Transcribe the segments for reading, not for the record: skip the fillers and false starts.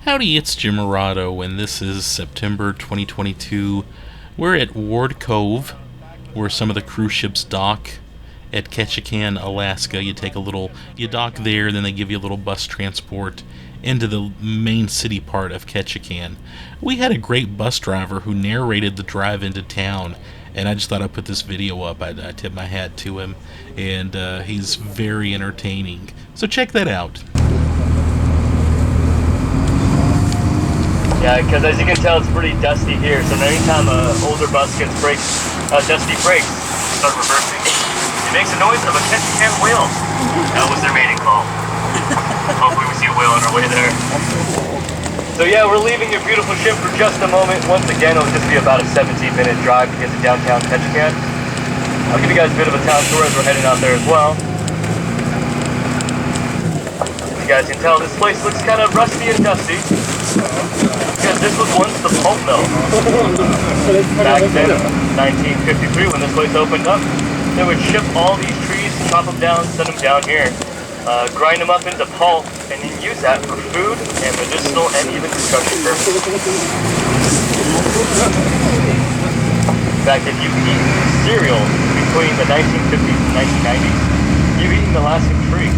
Howdy, it's Jim Morado, and this is September 2022. We're at Ward Cove, where some of the cruise ships dock at Ketchikan, Alaska. You dock there, then they give you a little bus transport into the main city part of Ketchikan. We had a great bus driver who narrated the drive into town, and I just thought I'd put this video up. I tip my hat to him, and he's very entertaining. So check that out. Yeah, because as you can tell, it's pretty dusty here. So anytime an older bus gets dusty brakes, start reversing. It makes the noise of a Ketchikan whale. That was their mating call. Hopefully we see a whale on our way there. So yeah, we're leaving your beautiful ship for just a moment. Once again, it'll just be about a 17-minute drive to get to downtown Ketchikan. I'll give you guys a bit of a town tour as we're heading out there as well. As you guys can tell, this place looks kind of rusty and dusty. Because this was once the pulp mill. Back then, 1953, when this place opened up, they would ship all these trees, chop them down, send them down here, grind them up into pulp, and then use that for food and medicinal and even construction purposes. In fact, if you've eaten cereal between the 1950s and 1990s, you've eaten Alaskan tree,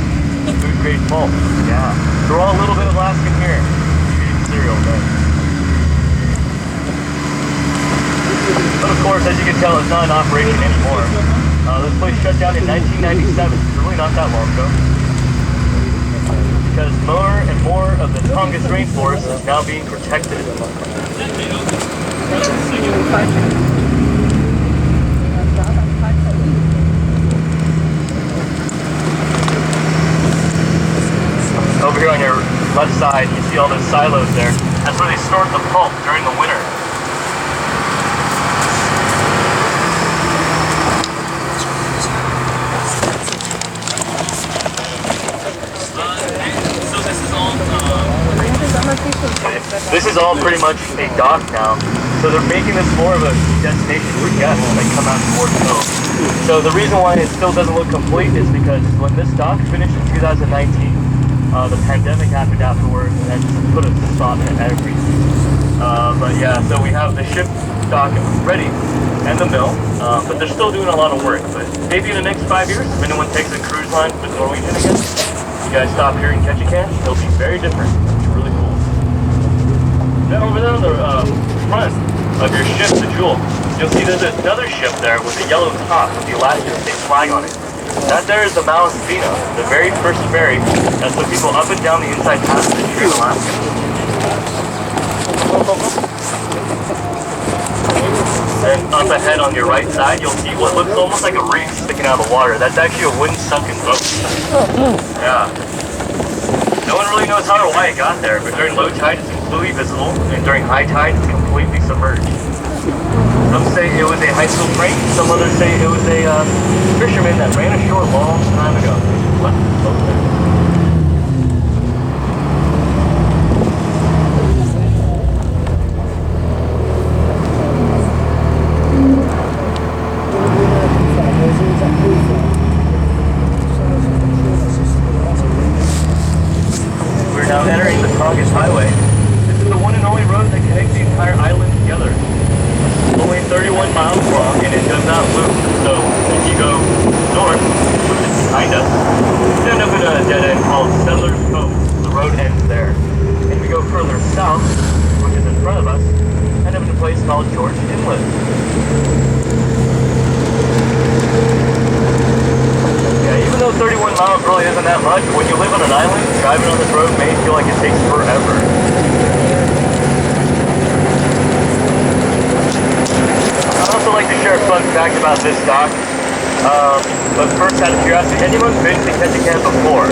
food grade pulp. Yeah, throw a little bit of Alaskan here. Cereal then. But of course, as you can tell, it's not in operation anymore. This place shut down in 1997, it's really not that long ago. Because more and more of the Tongass rainforest is now being protected. Over here on your left side, you see all those silos there. That's where they stored the pulp during the winter. This is all pretty much a dock now. So they're making this more of a destination for guests when they come out to Ward Cove. So the reason why it still doesn't look complete is because when this dock finished in 2019, the pandemic happened afterwards, and that just put a stop to everything. But yeah, so we have the ship dock ready, and the mill, but they're still doing a lot of work. But maybe in the next 5 years, if anyone takes a cruise line with Norwegian again, you guys stop here in Ketchikan, it'll be very different. It's really cool. Then over there on the front of your ship, the Jewel, you'll see there's another ship there with a yellow top with the Alaskan state flag on it. That there is the Alaskan, the very first ferry that took people up and down the inside passage here in Alaska. And up ahead on your right side, you'll see what looks almost like a reef sticking out of the water. That's actually a wooden sunken boat. Yeah. No one really knows how or why it got there, but during low tide it's completely visible, and during high tide it's completely submerged. Some say it was a high school prank, some others say it was a fisherman that ran ashore a long time ago. What? We're now entering the Tongass Highway. This is the one and only road that connects the entire island together. Only 31 miles long, and it does not loop. So if you go north, which is behind us, you end up in a dead end called Settlers Cove. The road ends there. And we go further south, which is in front of us, end up in a place called George Inlet. Yeah, even though 31 miles really isn't that much, when you live on an island, driving on this road may feel like it takes forever. I'd also like to share a fun fact about this dock. But first, out of curiosity, anyone been to Ketchikan before?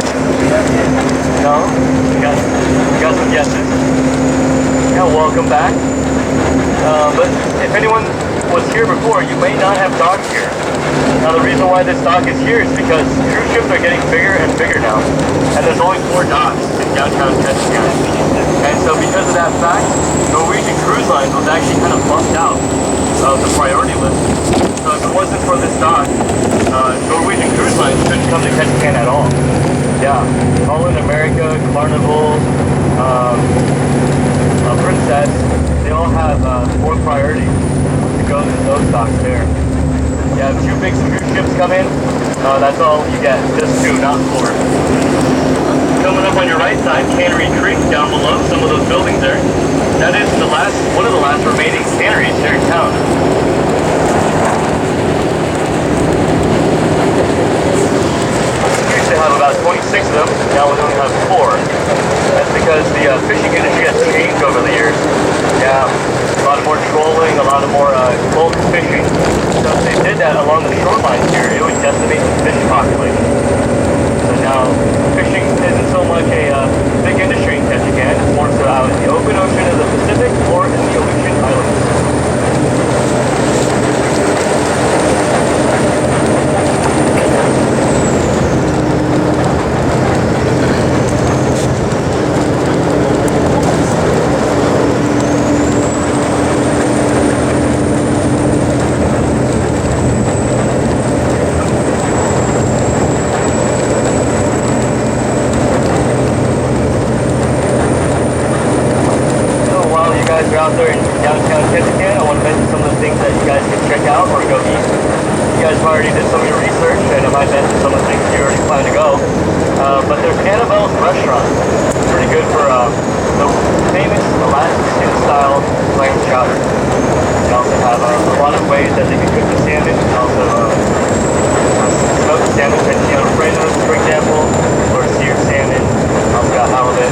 No? You got some guesses? Yeah, welcome back. But if anyone was here before, you may not have docked here. Now the reason why this dock is here is because cruise ships are getting bigger and bigger now. And there's only 4 docks in downtown Ketchikan. And so because of that fact, Norwegian Cruise Lines was actually kind of bumped out of the priority list. So if it wasn't for this dock, Norwegian Cruise Lines couldn't come to Ketchikan at all. Yeah, Holland America, Carnival, when 2 big cruise ships come in, that's all you get. Just 2, not 4. Coming up on your right side, Cannery Creek down below, some of those buildings there. That is one of the last remaining canneries here in town. We used to have about 26 of them, now we only have 4. That's because the fishing industry has changed over the years. Yeah, a lot more trolling, a lot more bulk fishing. So if they did that along the shoreline here, it would decimate the fish population. So now, fishing isn't so much a big industry in Ketchikan, it's more so out in the open ocean of the Pacific or in the Aleutian Islands. Out there in downtown Ketchikan, I want to mention some of the things that you guys can check out or go eat. You guys already did some of your research, and I might mention some of the things you already plan to go. But there's Annabelle's Restaurant. It's pretty good for the famous Alaskan style clam chowder. They also have a lot of ways that they can cook the salmon, and also smoked salmon, Fresnos, for example, or seared salmon. Also got halibut.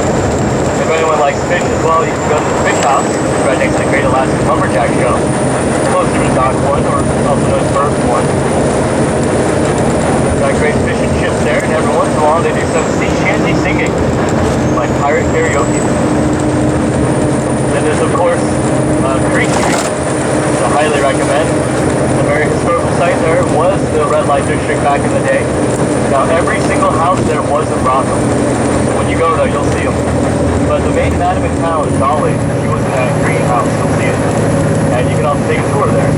If anyone likes fish as well, you can go to the fish house, right next to the Great Alaskan Lumberjack Show, closer to Dock 1, or also known as Berth 1. Got great fish and chips there, and every once in a while they do some sea shanty singing, like pirate karaoke. Then there's of course Creek Street, which I highly recommend. It's a very historical site there. It was the red light district back in the day. Now every single house there was a brothel. When you go there, you'll see them. But the main madam in town, Dolly, she was in that greenhouse, you'll see it. And you can also take a tour there.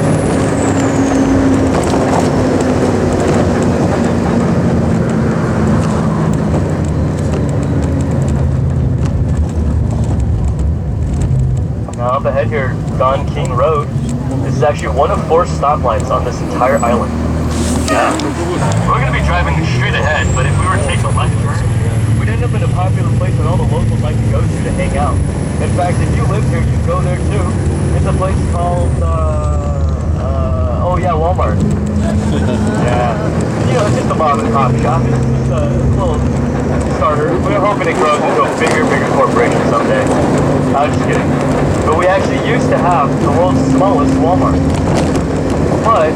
Now up ahead here, Don King Road. This is actually one of 4 stoplights on this entire island. Yeah. We're going to be driving straight ahead, but if we were to take a left turn, we'd end up in a popular place that all the locals like to go to hang out. In fact, if you live here, you can go there too. It's a place called, Walmart. Yeah. You know, it's just a mom and pop shop. It's just a little starter. We're hoping it grows into a bigger corporation someday. I'm just kidding. But we actually used to have the world's smallest Walmart. But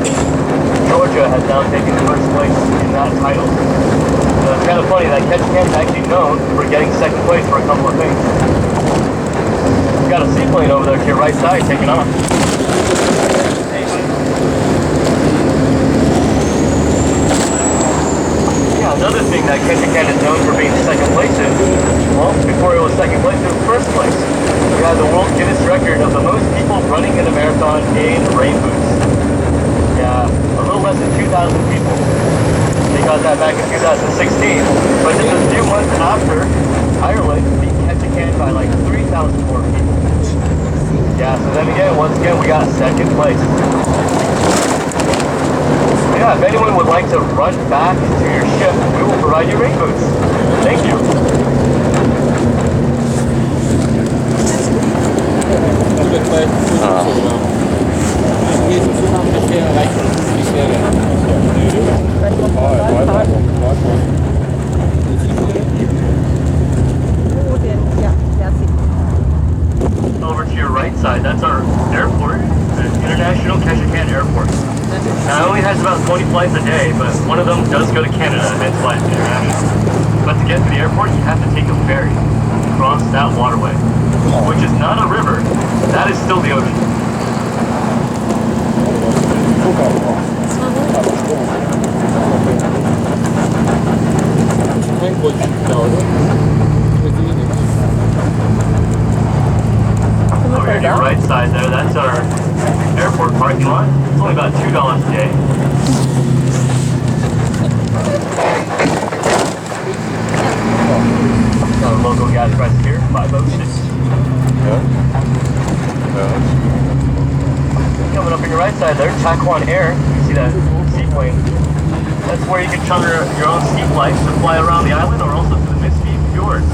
Georgia has now taken first place in that title. So it's kind of funny that Ketchikan is actually known for getting second place for a couple of things. You got a seaplane over there to your right side taking off. Yeah, another thing that Ketchikan is known for being second place in, well, before it was second place, it was first place. We had the World Guinness record of the most people running in a marathon in rain boots. Yeah, a little less than 2,000 people. They got that back in 2016, but just a few months after, Ireland beat Ketchikan by like 3,000 more people. Yeah, so then again, once again, we got second place. Yeah, if anyone would like to run back to your ship, we will provide you rain boots. Thank you. Over to your right side, that's our airport, the International Ketchikan Airport. Now it only has about 20 flights a day, but one of them does go to Canada, hence why it's international. But to get to the airport, you have to take a ferry across that waterway, which is not a river, that is still the ocean. Over to your right side there, that's our airport parking lot. It's only about $2 a day. Got a local gas price here, 506. Coming up on your right side there, Taquan Air. You see that airplane. That's where you can charter your own ski flights to fly around the island or also to the misty fjords.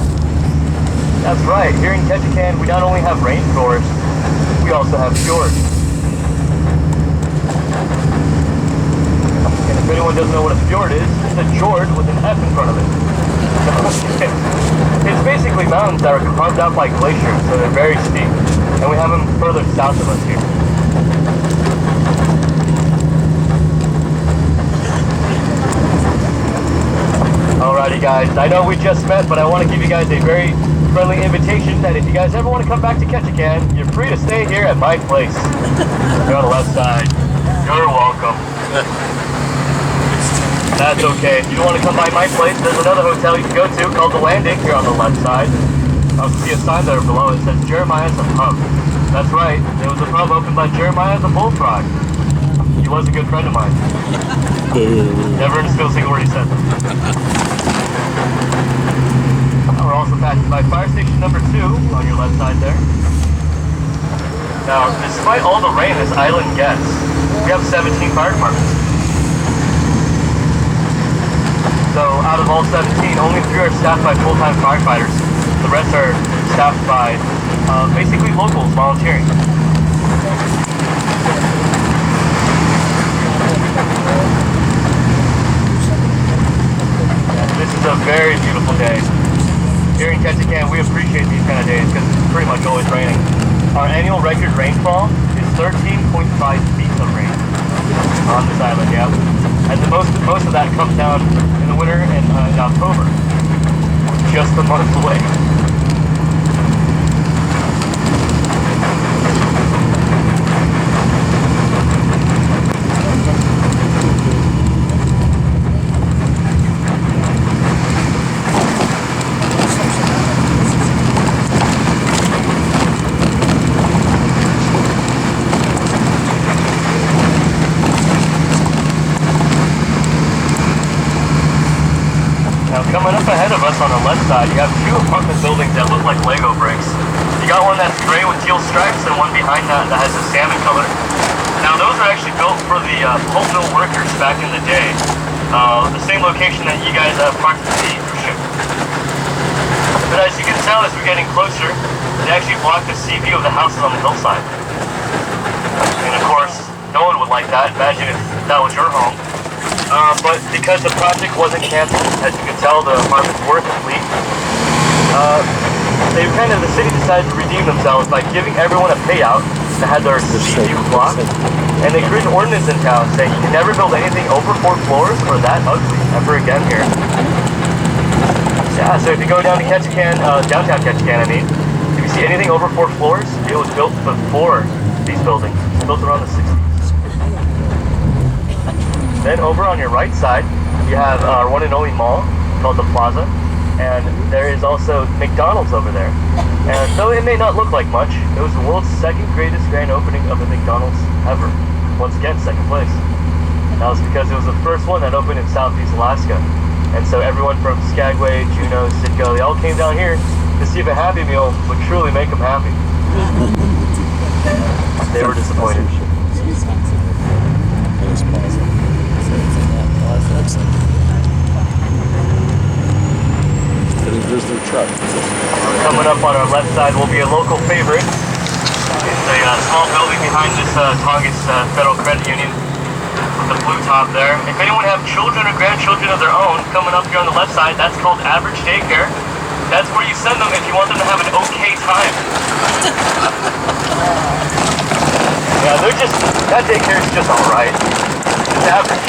That's right, here in Ketchikan we not only have rainforests, we also have fjords. And if anyone doesn't know what a fjord is, it's a fjord with an F in front of it. It's basically mountains that are carved out by glaciers, so they're very steep. And we have them further south of us here. Alrighty guys, I know we just met, but I want to give you guys a very friendly invitation that if you guys ever want to come back to Ketchikan, you're free to stay here at my place. You're on the left side. You're welcome. That's okay. If you don't want to come by my place, there's another hotel you can go to called The Landing here on the left side. I'll see a sign there below. It says Jeremiah's a Pub. That's right. There was a pub opened by Jeremiah the Bullfrog. He was a good friend of mine. Never understood a single word he said. We're also passing by fire station number 2 on your left side there. Now, despite all the rain this island gets, we have 17 fire departments. So out of all 17, only 3 are staffed by full-time firefighters. The rest are staffed by basically locals volunteering. This is a very beautiful day. Here in Ketchikan, we appreciate these kind of days because it's pretty much always raining. Our annual record rainfall is 13.5 feet of rain on this island, yeah. And most of that comes down in the winter and in October, just a month away. Coming up ahead of us on the left side, you have 2 apartment buildings that look like Lego bricks. You got one that's gray with teal stripes and one behind that has a salmon color. Now those are actually built for the pulp mill workers back in the day. The same location that you guys parked the cruise ship. But as you can tell, as we're getting closer, they actually block the sea view of the houses on the hillside. And of course, no one would like that. Imagine if that was your home. But because the project wasn't canceled, as you can tell, the apartments were complete. The city decided to redeem themselves by giving everyone a payout that had their sea view blocked. And they created an ordinance in town saying you can never build anything over 4 floors or that ugly ever again here. Yeah, so if you go down to Ketchikan, downtown Ketchikan, if you see anything over 4 floors, it was built before these buildings. It was built around the 60s. Then over on your right side, you have our one and only mall called the Plaza, and there is also McDonald's over there. And though it may not look like much, it was the world's 2nd greatest grand opening of a McDonald's ever. Once again, 2nd place. That was because it was the first one that opened in Southeast Alaska. And so everyone from Skagway, Juneau, Sitka, they all came down here to see if a Happy Meal would truly make them happy. They were disappointed. There's their truck. Coming up on our left side will be a local favorite. It's a small building behind this Tongass Federal Credit Union with the blue top there. If anyone have children or grandchildren of their own, coming up here on the left side, that's called Average Daycare. That's where you send them if you want them to have an okay time. Yeah, that daycare is just alright. It's average.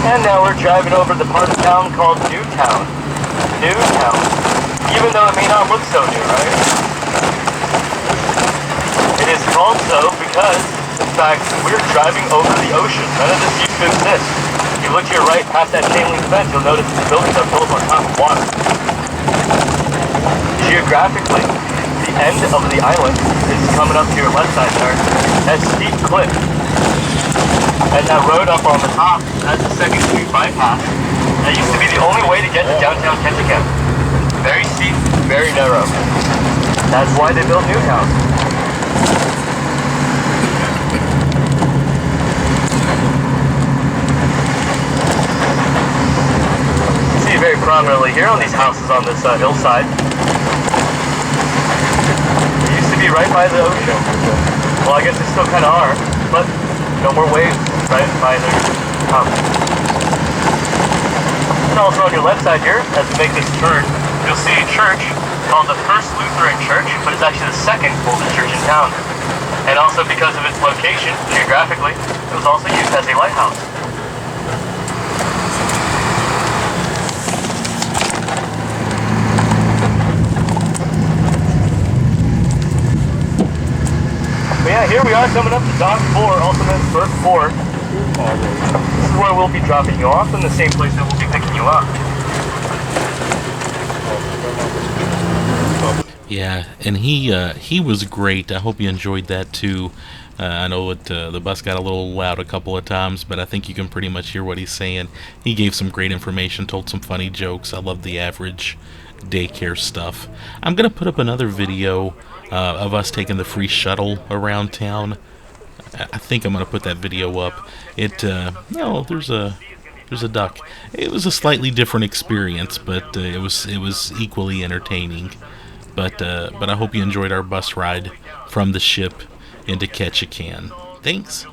And now we're driving over to the part of town called Newtown. Newtown. Even though it may not look so new, right? It is called so because, in fact, we're driving over the ocean. None of this used to exist. If you look to your right past that chain link fence, you'll notice the buildings are built on top of water. Geographically, the end of the island is coming up to your left side there. That steep cliff. And that road up on the top, that's the 2nd Street bypass. That used to be the only way to get to downtown Ketchikan. Very steep, very narrow. That's why they built Newtown. very prominently here on these houses on this hillside. It used to be right by the ocean. Well, I guess they still kind of are, but no more waves right by their house. And also on your left side here, as we make this turn, you'll see a church called the First Lutheran Church, but it's actually the second oldest church in town. And also because of its location, geographically, it was also used as a lighthouse. But yeah, here we are coming up to Dock 4, also known as Berth 4. This is where we'll be dropping you off, and the same place that we'll be picking you up. Yeah, and he was great. I hope you enjoyed that too. I know the bus got a little loud a couple of times, but I think you can pretty much hear what he's saying. He gave some great information, told some funny jokes. I love the average daycare stuff. I'm gonna put up another video of us taking the free shuttle around town. I think I'm gonna put that video up. No, there's a duck. It was a slightly different experience, but it was equally entertaining. But I hope you enjoyed our bus ride from the ship into Ketchikan. Thanks.